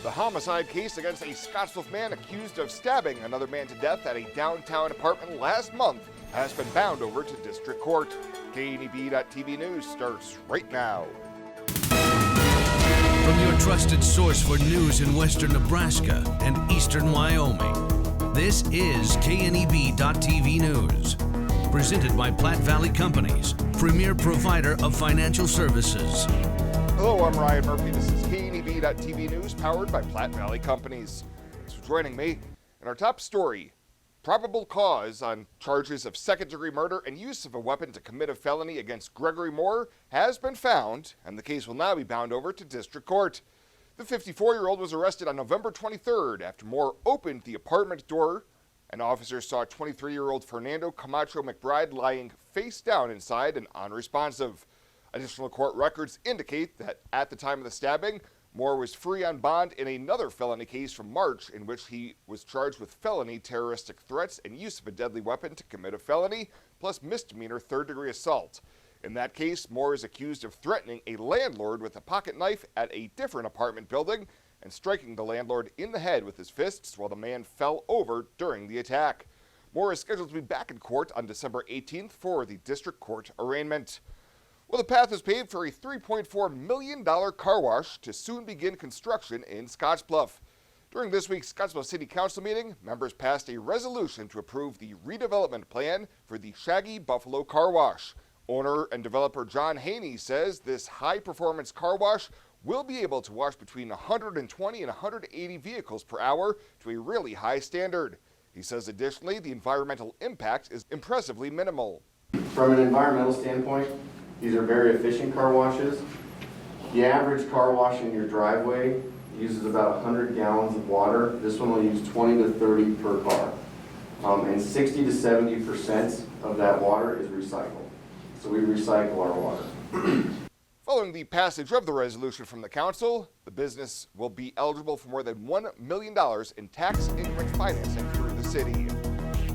The homicide case against a Scottsbluff man accused of stabbing another man to death at a downtown apartment last month has been bound over to district court. KNEB.TV News starts right now. From your trusted source for news in western Nebraska and eastern Wyoming, this is KNEB.TV News. Presented by Platte Valley Companies, premier provider of financial services. Hello, I'm Ryan Murphy. This is KNEB.TV News, powered by Platte Valley Companies. Thanks for joining me. In our top story, probable cause on charges of second-degree murder and use of a weapon to commit a felony against Gregory Moore has been found, and the case will now be bound over to district court. The 54-year-old was arrested on November 23rd after Moore opened the apartment door, and officers saw 23-year-old Fernando Camacho McBride lying face down inside and unresponsive. Additional court records indicate that at the time of the stabbing, Moore was free on bond in another felony case from March in which he was charged with felony terroristic threats and use of a deadly weapon to commit a felony, plus misdemeanor third-degree assault. In that case, Moore is accused of threatening a landlord with a pocket knife at a different apartment building and striking the landlord in the head with his fists while the man fell over during the attack. Moore is scheduled to be back in court on December 18th for the district court arraignment. Well, the path is paved for a $3.4 million car wash to soon begin construction in Scottsbluff. During this week's Scottsbluff City Council meeting, members passed a resolution to approve the redevelopment plan for the Shaggy Buffalo Car Wash. Owner and developer John Haney says this high-performance car wash will be able to wash between 120 and 180 vehicles per hour to a really high standard. He says additionally, the environmental impact is impressively minimal. From an environmental standpoint, these are very efficient car washes. The average car wash in your driveway uses about 100 gallons of water. This one will use 20 to 30 per car. And 60 to 70% of that water is recycled. So we recycle our water. Following the passage of the resolution from the council, the business will be eligible for more than $1 million in tax increment financing through the city.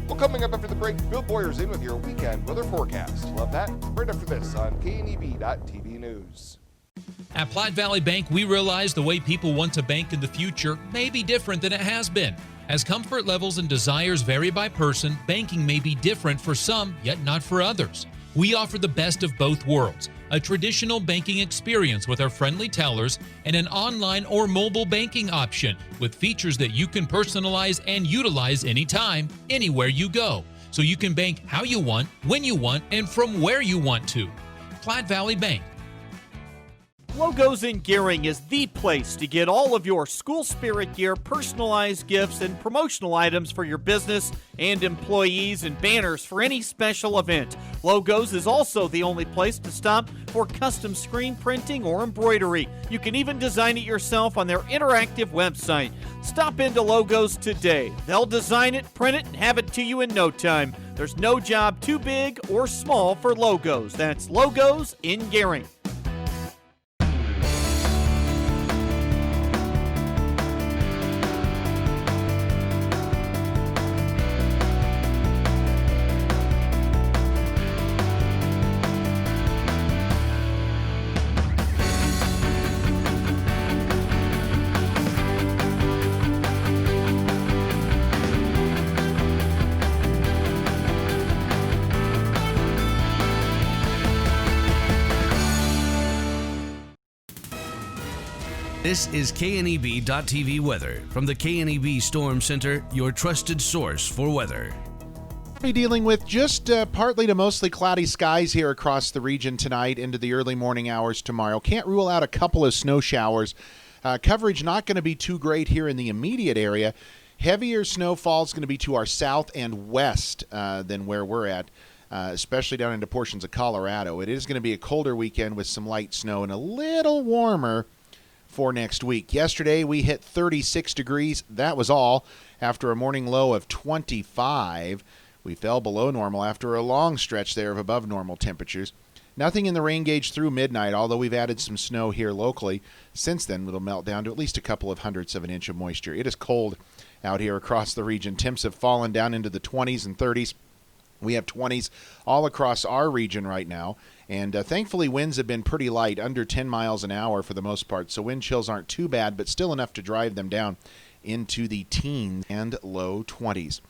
Well, coming up after the break, Bill Boyer's in with your weekend weather forecast. Love that? Right after this on KNEB.TV News. At Platte Valley Bank, we realize the way people want to bank in the future may be different than it has been. As comfort levels and desires vary by person, banking may be different for some, yet not for others. We offer the best of both worlds, a traditional banking experience with our friendly tellers and an online or mobile banking option with features that you can personalize and utilize anytime, anywhere you go. So you can bank how you want, when you want, and from where you want to. Platte Valley Bank. Logos in Gering is the place to get all of your school spirit gear, personalized gifts, and promotional items for your business and employees and banners for any special event. Logos is also the only place to stop for custom screen printing or embroidery. You can even design it yourself on their interactive website. Stop into Logos today. They'll design it, print it, and have it to you in no time. There's no job too big or small for Logos. That's Logos in Gering. This is KNEB.TV weather from the KNEB Storm Center, your trusted source for weather. We're dealing with just partly to mostly cloudy skies here across the region tonight into the early morning hours tomorrow. Can't rule out a couple of snow showers. Coverage not going to be too great here in the immediate area. Heavier snowfall is going to be to our south and west than where we're at, especially down into portions of Colorado. It is going to be a colder weekend with some light snow and a little warmer for next week. Yesterday we hit 36 degrees. That was all after a morning low of 25. We fell below normal after a long stretch there of above normal temperatures. Nothing in the rain gauge through midnight, although we've added some snow here locally. Since then, it'll melt down to at least a couple of hundredths of an inch of moisture. It is cold out here across the region. Temps have fallen down into the 20s and 30s. We have 20s all across our region right now, and thankfully winds have been pretty light, under 10 miles an hour for the most part, so wind chills aren't too bad, but still enough to drive them down into the teens and low 20s.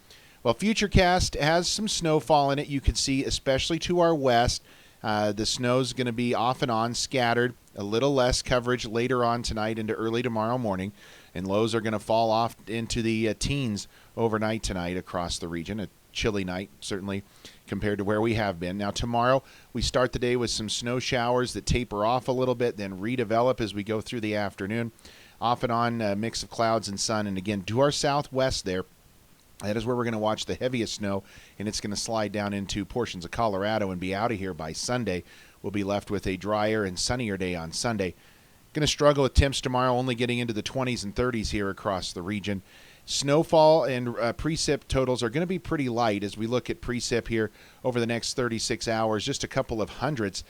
Well, Futurecast has some snowfall in it, you can see, especially to our west. The snow's going to be off and on, scattered, a little less coverage later on tonight into early tomorrow morning, and lows are going to fall off into the teens overnight tonight across the region. A chilly night, certainly, compared to where we have been. Now, tomorrow, we start the day with some snow showers that taper off a little bit, then redevelop as we go through the afternoon. Off and on, a mix of clouds and sun, and again, to our southwest there, that is where we're going to watch the heaviest snow, and it's going to slide down into portions of Colorado and be out of here by Sunday. We'll be left with a drier and sunnier day on Sunday. Going to struggle with temps tomorrow, only getting into the 20s and 30s here across the region. Snowfall and precip totals are going to be pretty light as we look at precip here over the next 36 hours, just a couple of hundredths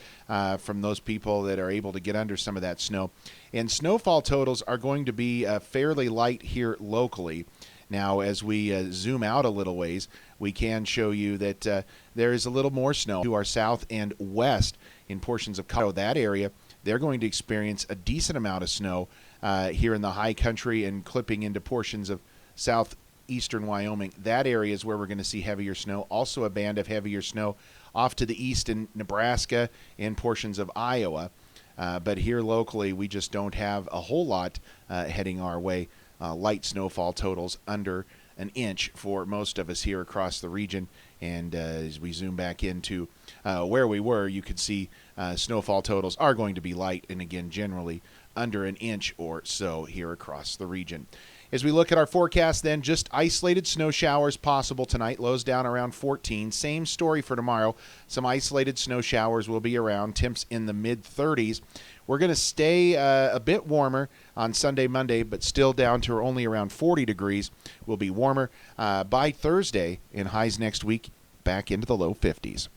from those people that are able to get under some of that snow. And snowfall totals are going to be fairly light here locally. Now, as we zoom out a little ways, we can show you that there is a little more snow to our south and west in portions of Colorado. That area, they're going to experience a decent amount of snow here in the high country and clipping into portions of southeastern Wyoming. That area is where we're going to see heavier snow. Also a band of heavier snow off to the east in Nebraska and portions of Iowa. But here locally, we just don't have a whole lot heading our way. Light snowfall totals under an inch for most of us here across the region. And as we zoom back into where we were, you could see snowfall totals are going to be light and, again, generally under an inch or so here across the region. As we look at our forecast then, just isolated snow showers possible tonight, lows down around 14. Same story for tomorrow. Some isolated snow showers will be around, temps in the mid-30s. We're going to stay a bit warmer on Sunday, Monday, but still down to only around 40 degrees. We'll be warmer by Thursday, and highs next week back into the low 50s.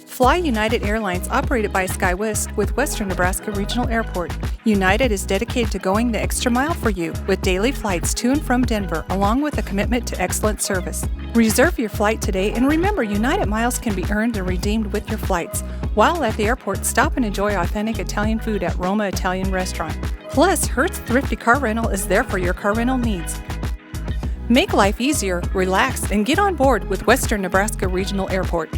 Fly United Airlines, operated by SkyWest with Western Nebraska Regional Airport. United is dedicated to going the extra mile for you with daily flights to and from Denver, along with a commitment to excellent service. Reserve your flight today, and remember, United miles can be earned and redeemed with your flights. While at the airport, stop and enjoy authentic Italian food at Roma Italian Restaurant. Plus, Hertz Thrifty Car Rental is there for your car rental needs. Make life easier, relax, and get on board with Western Nebraska Regional Airport.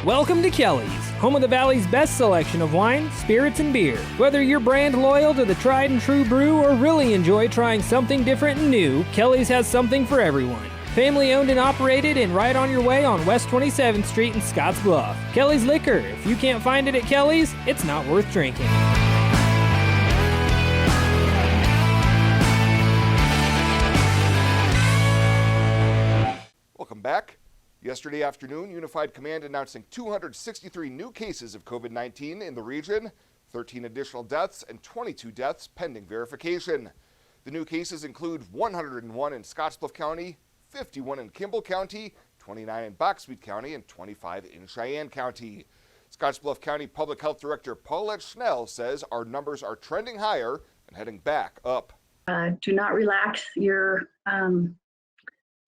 Welcome to Kelly's, home of the Valley's best selection of wine, spirits, and beer. Whether you're brand loyal to the tried and true brew or really enjoy trying something different and new, Kelly's has something for everyone. Family owned and operated and right on your way on West 27th Street in Scotts Bluff. Kelly's Liquor. If you can't find it at Kelly's, it's not worth drinking. Welcome back. Yesterday afternoon, Unified Command announcing 263 new cases of COVID-19 in the region, 13 additional deaths, and 22 deaths pending verification. The new cases include 101 in Scottsbluff County, 51 in Kimball County, 29 in Boxmead County, and 25 in Cheyenne County. Scottsbluff County Public Health Director Paulette Schnell says our numbers are trending higher and heading back up. Do not relax your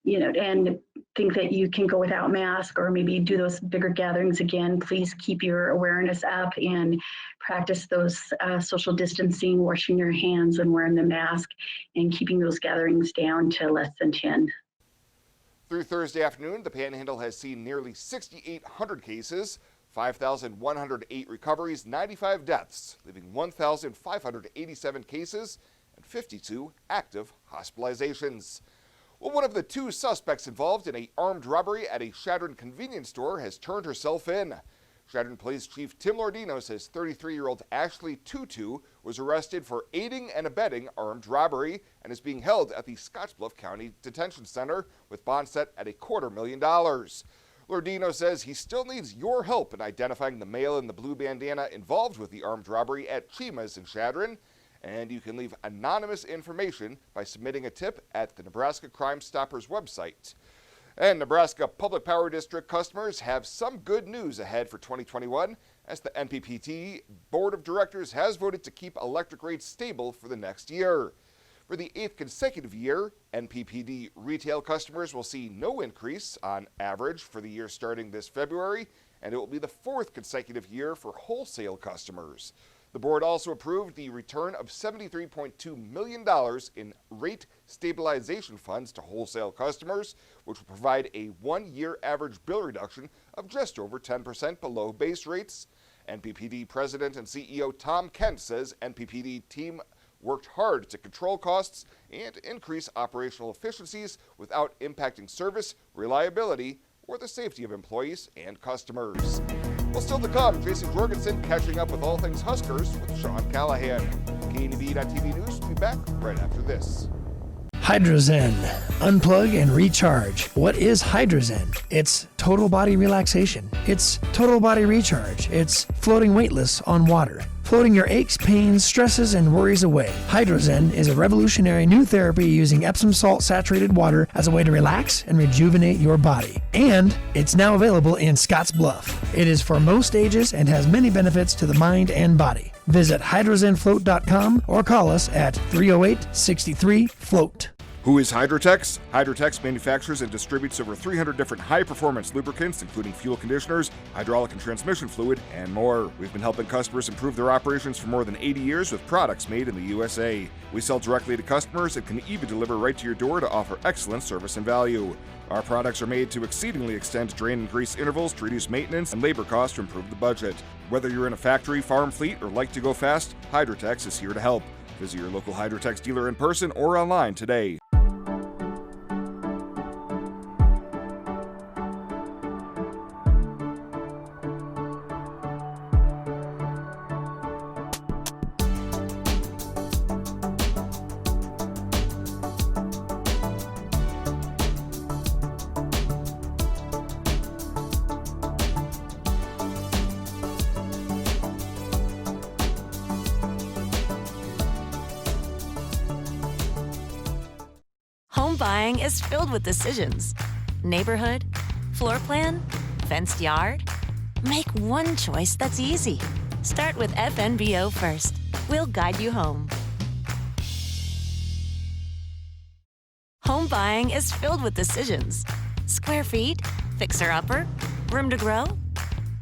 and think that you can go without mask or maybe do those bigger gatherings again. Please keep your awareness up and practice those social distancing, washing your hands and wearing the mask, and keeping those gatherings down to less than 10. Through Thursday afternoon, the Panhandle has seen nearly 6,800 cases, 5,108 recoveries, 95 deaths, leaving 1,587 cases and 52 active hospitalizations. Well, one of the two suspects involved in an armed robbery at a Chadron convenience store has turned herself in. Chadron Police Chief Tim Lordino says 33-year-old Ashley Tutu was arrested for aiding and abetting armed robbery and is being held at the Scottsbluff County Detention Center with bond set at $250,000. Lordino says he still needs your help in identifying the male in the blue bandana involved with the armed robbery at Chima's in Chadron, and you can leave anonymous information by submitting a tip at the Nebraska Crime Stoppers website. And Nebraska Public Power District customers have some good news ahead for 2021 as the NPPT Board of Directors has voted to keep electric rates stable for the next year. For the 8th consecutive year, NPPD retail customers will see no increase on average for the year starting this February, and it will be the 4th consecutive year for wholesale customers. The board also approved the return of $73.2 million in rate stabilization funds to wholesale customers, which will provide a one-year average bill reduction of just over 10% below base rates. NPPD President and CEO Tom Kent says NPPD team worked hard to control costs and increase operational efficiencies without impacting service, reliability, or the safety of employees and customers. Well, still to come, Jason Jorgensen catching up with all things Huskers with Sean Callahan. KNEB.TV News will be back right after this. Hydrozen. Unplug and recharge. What is Hydrozen? It's total body relaxation. It's total body recharge. It's floating weightless on water. Floating your aches, pains, stresses, and worries away. Hydrozen is a revolutionary new therapy using Epsom salt saturated water as a way to relax and rejuvenate your body. And it's now available in Scottsbluff. It is for most ages and has many benefits to the mind and body. Visit hydrozenfloat.com or call us at 308-63-FLOAT. Who is Hydrotex? Hydrotex manufactures and distributes over 300 different high-performance lubricants, including fuel conditioners, hydraulic and transmission fluid, and more. We've been helping customers improve their operations for more than 80 years with products made in the USA. We sell directly to customers and can even deliver right to your door to offer excellent service and value. Our products are made to exceedingly extend drain and grease intervals to reduce maintenance and labor costs to improve the budget. Whether you're in a factory, farm fleet, or like to go fast, Hydrotex is here to help. Visit your local Hydrotex dealer in person or online today. Home buying is filled with decisions. Neighborhood, floor plan, fenced yard. Make one choice that's easy. Start with FNBO first. We'll guide you home. Home buying is filled with decisions. Square feet, fixer-upper, room to grow.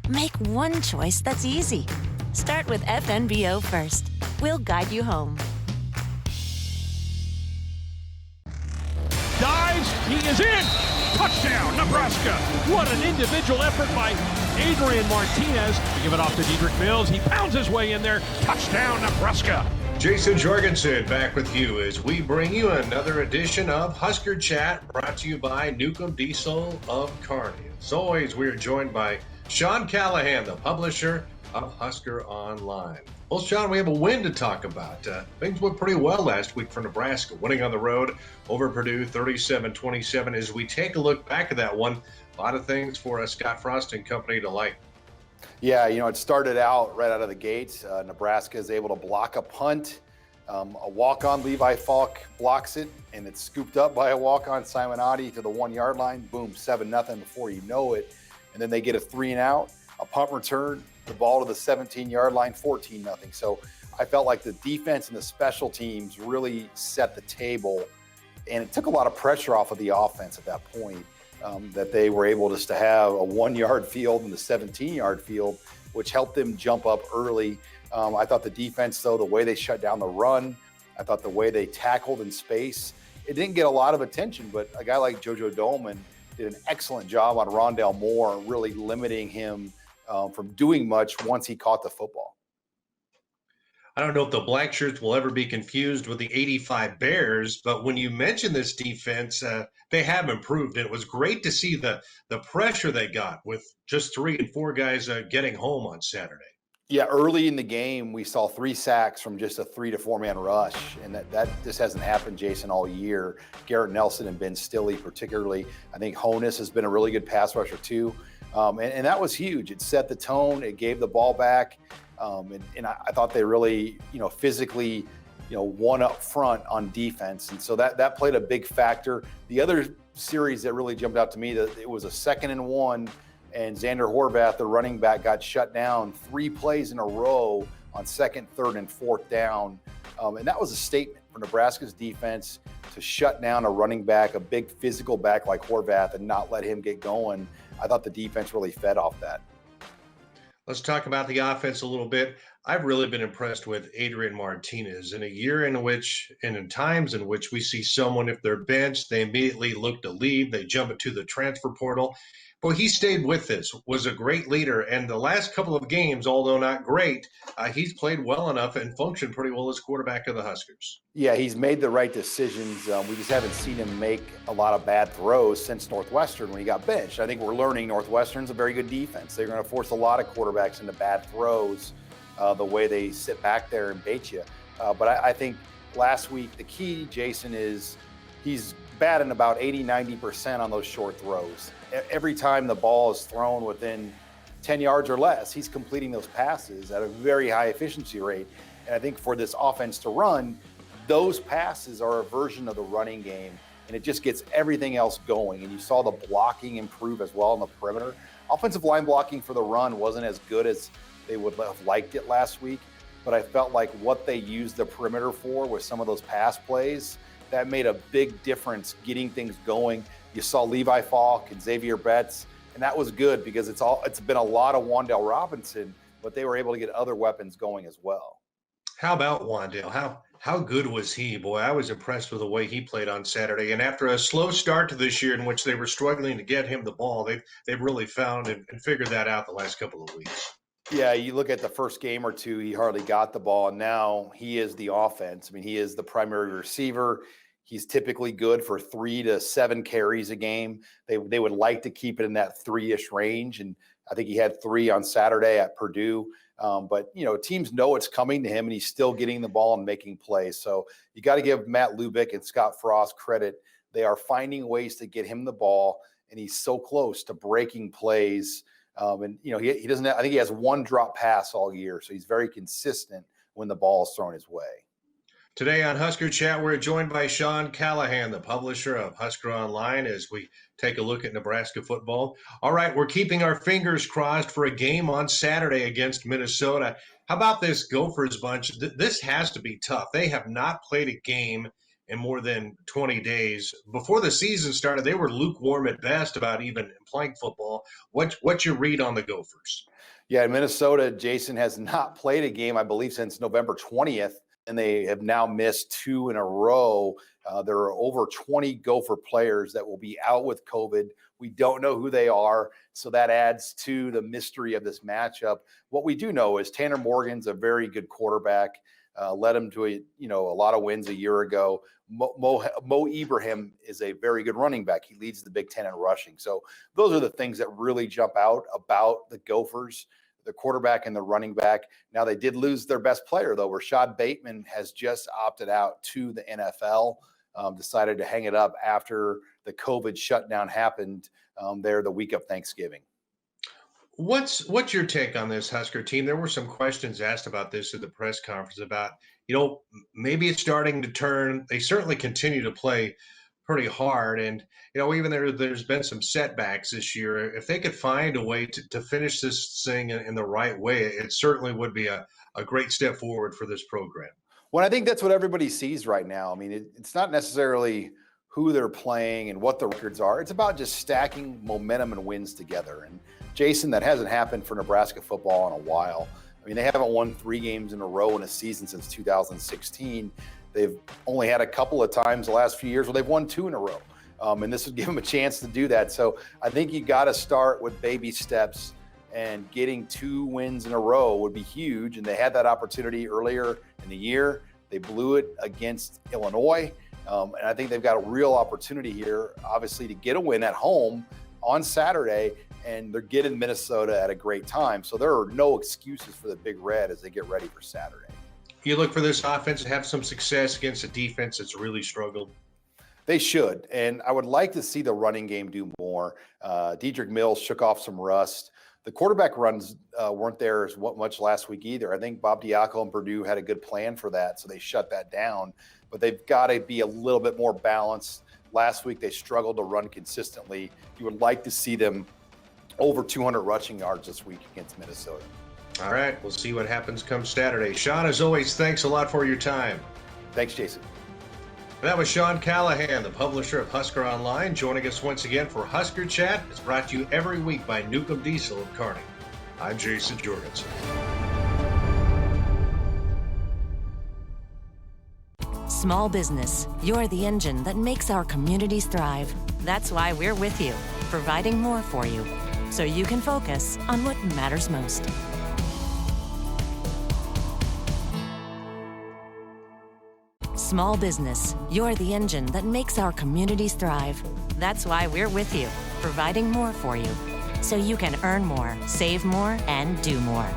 Make one choice that's easy. Start with FNBO first. We'll guide you home. Dives, he is in! Touchdown, Nebraska! What an individual effort by Adrian Martinez. To give it off to Dedrick Mills, he pounds his way in there. Touchdown, Nebraska! Jason Jorgensen back with you as we bring you another edition of Husker Chat, brought to you by Newcomb Diesel of Kearney. As always, we are joined by Sean Callahan, the publisher of Husker Online. Well, Sean, we have a win to talk about. Things went pretty well last week for Nebraska, winning on the road over Purdue 37-27. As we take a look back at that one, a lot of things for Scott Frost and company to like. Yeah, it started out right out of the gate. Nebraska is able to block a punt. A walk-on, Levi Falk blocks it, and it's scooped up by a walk-on, Simon Adi, to the 1-yard line. Boom, 7-0 before you know it. And then they get a 3-and-out, a punt return, the ball to the 17-yard line, 14-0. So I felt like the defense and the special teams really set the table, and it took a lot of pressure off of the offense at that point, that they were able just to have a 1-yard field and the 17-yard field, which helped them jump up early. I thought the defense, though, the way they shut down the run, I thought the way they tackled in space, it didn't get a lot of attention, but a guy like JoJo Dolman did an excellent job on Rondale Moore, really limiting him from doing much once he caught the football. I don't know if the black shirts will ever be confused with the 85 Bears, but when you mention this defense, they have improved. It was great to see the pressure they got with just 3 and 4 guys getting home on Saturday. Yeah, early in the game, we saw 3 sacks from just a 3 to 4 man rush, and that just hasn't happened, Jason, all year. Garrett Nelson and Ben Stille particularly. I think Honus has been a really good pass rusher too, and that was huge. It set the tone. It gave the ball back, and I thought they really, physically, won up front on defense, and so that played a big factor. The other series that really jumped out to me, that it was a 2nd and 1. And Xander Horvath, the running back, got shut down 3 plays in a row on 2nd, 3rd, and 4th down. And that was a statement for Nebraska's defense to shut down a running back, a big physical back like Horvath, and not let him get going. I thought the defense really fed off that. Let's talk about the offense a little bit. I've really been impressed with Adrian Martinez in a year in which, and in times in which we see someone, if they're benched, they immediately look to leave, they jump into the transfer portal. Well, he stayed with us, was a great leader, and the last couple of games, although not great, he's played well enough and functioned pretty well as quarterback of the Huskers. Yeah, he's made the right decisions. We just haven't seen him make a lot of bad throws since Northwestern when he got benched. I think we're learning Northwestern's a very good defense. They're going to force a lot of quarterbacks into bad throws, the way they sit back there and bait you. But I think last week the key, Jason, is he's batting about 80-90% on those short throws. Every time the ball is thrown within 10 yards or less, he's completing those passes at a very high efficiency rate. And I think for this offense to run, those passes are a version of the running game, and it just gets everything else going. And you saw the blocking improve as well on the perimeter. Offensive line blocking for the run wasn't as good as they would have liked it last week, but I felt like what they used the perimeter for with some of those pass plays, that made a big difference getting things going. You saw Levi Falk and Xavier Betts, and that was good because it's been a lot of Wan'Dale Robinson, but they were able to get other weapons going as well. How about Wan'Dale? How good was he? Boy, I was impressed with the way he played on Saturday. And after a slow start to this year in which they were struggling to get him the ball, they've really found and figured that out the last couple of weeks. Yeah, you look at the first game or two, he hardly got the ball, and now he is the offense. I mean, he is the primary receiver. He's typically good for 3 to 7 carries a game. They would like to keep it in that 3-ish range, and I think he had 3 on Saturday at Purdue. But, teams know it's coming to him, and he's still getting the ball and making plays. So you got to give Matt Lubick and Scott Frost credit. They are finding ways to get him the ball, and he's so close to breaking plays. He doesn't. I think he has 1 drop pass all year, so he's very consistent when the ball is thrown his way. Today on Husker Chat, we're joined by Sean Callahan, the publisher of Husker Online, as we take a look at Nebraska football. All right, we're keeping our fingers crossed for a game on Saturday against Minnesota. How about this Gophers bunch? This has to be tough. They have not played a game in more than 20 days. Before the season started, they were lukewarm at best about even playing football. What's your read on the Gophers? Yeah, Minnesota, Jason, has not played a game, I believe, since November 20th. And they have now missed 2 in a row. There are over 20 Gopher players that will be out with COVID. We don't know who they are, so that adds to the mystery of this matchup. What we do know is Tanner Morgan's a very good quarterback, led him to a lot of wins a year ago. Mo Ibrahim is a very good running back. He leads the Big Ten in rushing. So those are the things that really jump out about the Gophers. The quarterback and the running back. Now, they did lose their best player, though. Rashad Bateman has just opted out to the NFL, decided to hang it up after the COVID shutdown happened there the week of Thanksgiving. What's your take on this Husker team? There were some questions asked about this at the press conference about, maybe it's starting to turn. They certainly continue to play pretty hard. And, even there's been some setbacks this year. If they could find a way to finish this thing in the right way, it certainly would be a great step forward for this program. Well, I think that's what everybody sees right now. I mean, it's not necessarily who they're playing and what the records are. It's about just stacking momentum and wins together. And Jason, that hasn't happened for Nebraska football in a while. I mean, they haven't won 3 games in a row in a season since 2016. They've only had a couple of times the last few years where they've won 2 in a row. And this would give them a chance to do that. So I think you got to start with baby steps and getting 2 wins in a row would be huge. And they had that opportunity earlier in the year. They blew it against Illinois. And I think they've got a real opportunity here, obviously, to get a win at home on Saturday. And they're getting Minnesota at a great time. So there are no excuses for the Big Red as they get ready for Saturday. You look for this offense to have some success against a defense that's really struggled. They should, and I would like to see the running game do more. Dedrick Mills shook off some rust. The quarterback runs weren't there as much last week either. I think Bob Diaco and Purdue had a good plan for that, so they shut that down. But they've got to be a little bit more balanced. Last week, they struggled to run consistently. You would like to see them over 200 rushing yards this week against Minnesota. All right, we'll see what happens come Saturday. Sean, as always, thanks a lot for your time. Thanks, Jason. That was Sean Callahan, the publisher of Husker Online, joining us once again for Husker Chat. It's brought to you every week by Newcomb Diesel of Kearney. I'm Jason Jorgensen. Small business, you're the engine that makes our communities thrive. That's why we're with you, providing more for you, so you can focus on what matters most. Small business, you're the engine that makes our communities thrive. That's why we're with you, providing more for you, so you can earn more, save more, and do more.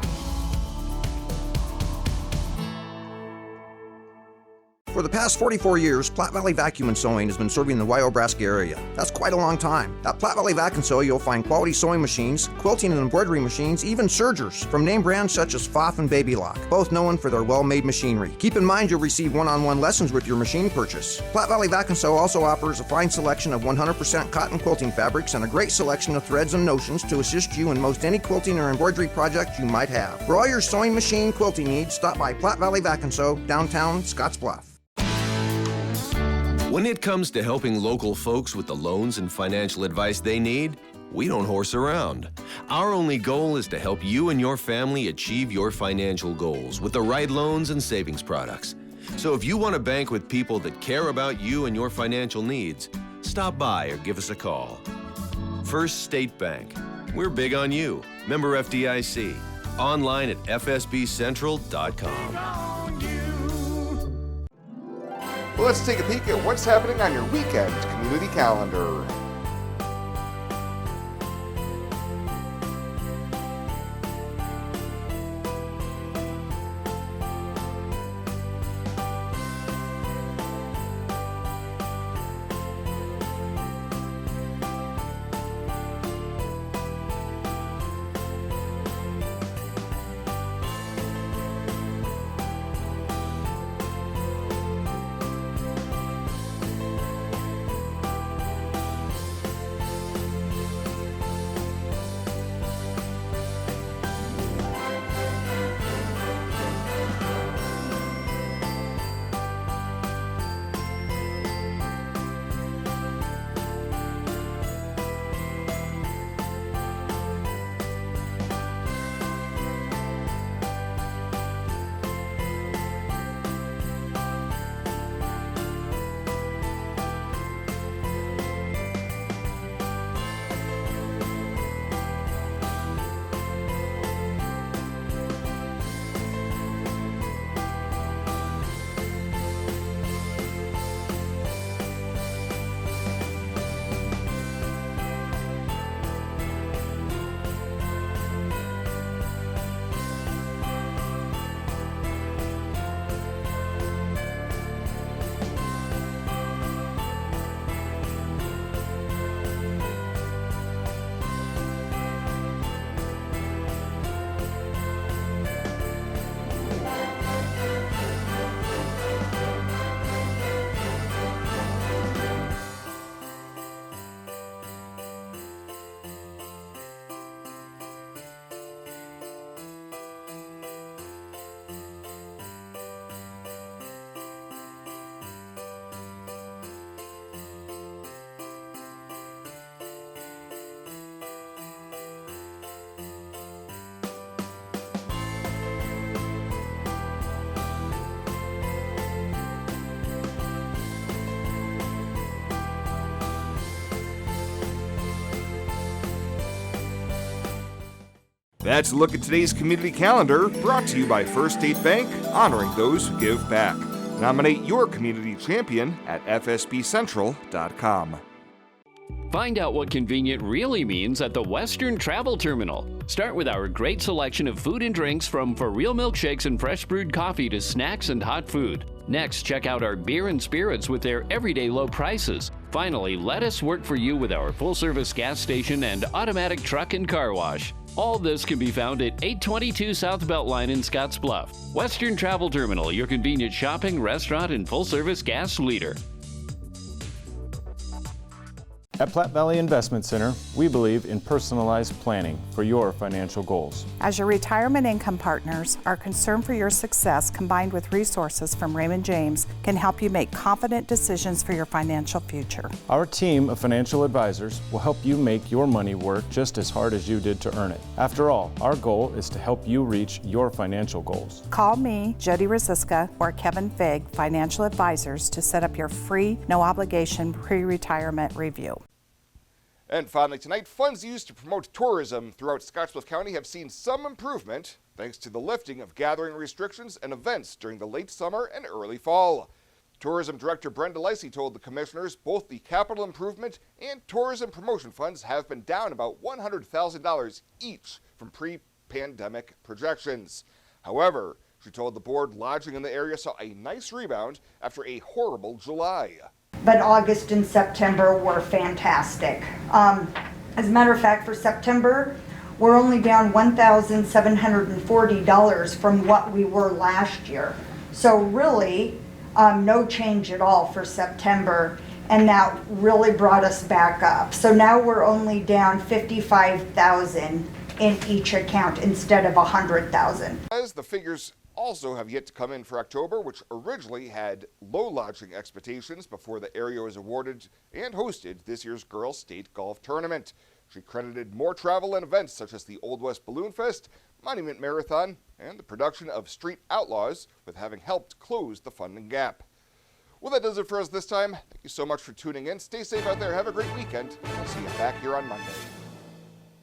For the past 44 years, Platte Valley Vacuum and Sewing has been serving the Wyobraska area. That's quite a long time. At Platte Valley Vac and Sew, you'll find quality sewing machines, quilting and embroidery machines, even sergers from name brands such as Pfaff and Baby Lock, both known for their well-made machinery. Keep in mind you'll receive one-on-one lessons with your machine purchase. Platte Valley Vac and Sew also offers a fine selection of 100% cotton quilting fabrics and a great selection of threads and notions to assist you in most any quilting or embroidery project you might have. For all your sewing machine quilting needs, stop by Platte Valley Vac and Sew, downtown Scottsbluff. When it comes to helping local folks with the loans and financial advice they need, we don't horse around. Our only goal is to help you and your family achieve your financial goals with the right loans and savings products. So if you want to bank with people that care about you and your financial needs, stop by or give us a call. First State Bank. We're big on you. Member FDIC. Online at fsbcentral.com. Well, let's take a peek at what's happening on your weekend community calendar. That's a look at today's community calendar, brought to you by First State Bank, honoring those who give back. Nominate your community champion at fsbcentral.com. Find out what convenient really means at the Western Travel Terminal. Start with our great selection of food and drinks, from for real milkshakes and fresh brewed coffee to snacks and hot food. Next, check out our beer and spirits with their everyday low prices. Finally, let us work for you with our full-service gas station and automatic truck and car wash. All this can be found at 822 South Beltline in Scottsbluff. Western Travel Terminal, your convenient shopping, restaurant, and full-service gas leader. At Platte Valley Investment Center, we believe in personalized planning for your financial goals. As your retirement income partners, our concern for your success, combined with resources from Raymond James, can help you make confident decisions for your financial future. Our team of financial advisors will help you make your money work just as hard as you did to earn it. After all, our goal is to help you reach your financial goals. Call me, Jody Rosiska, or Kevin Fig, Financial Advisors, to set up your free, no-obligation pre-retirement review. And finally tonight, funds used to promote tourism throughout Scottsbluff County have seen some improvement thanks to the lifting of gathering restrictions and events during the late summer and early fall. Tourism Director Brenda Lacey told the commissioners both the capital improvement and tourism promotion funds have been down about $100,000 each from pre-pandemic projections. However, she told the board lodging in the area saw a nice rebound after a horrible July. But August and September were fantastic. As a matter of fact, for September, we're only down $1,740 from what we were last year. So really, no change at all for September, and that really brought us back up. So now we're only down $55,000 in each account instead of $100,000. As the figures also have yet to come in for October, which originally had low lodging expectations before the area was awarded and hosted this year's Girls State Golf Tournament. She credited more travel and events such as the Old West Balloon Fest, Monument Marathon, and the production of Street Outlaws with having helped close the funding gap. Well, that does it for us this time. Thank you so much for tuning in. Stay safe out there. Have a great weekend. We'll see you back here on Monday.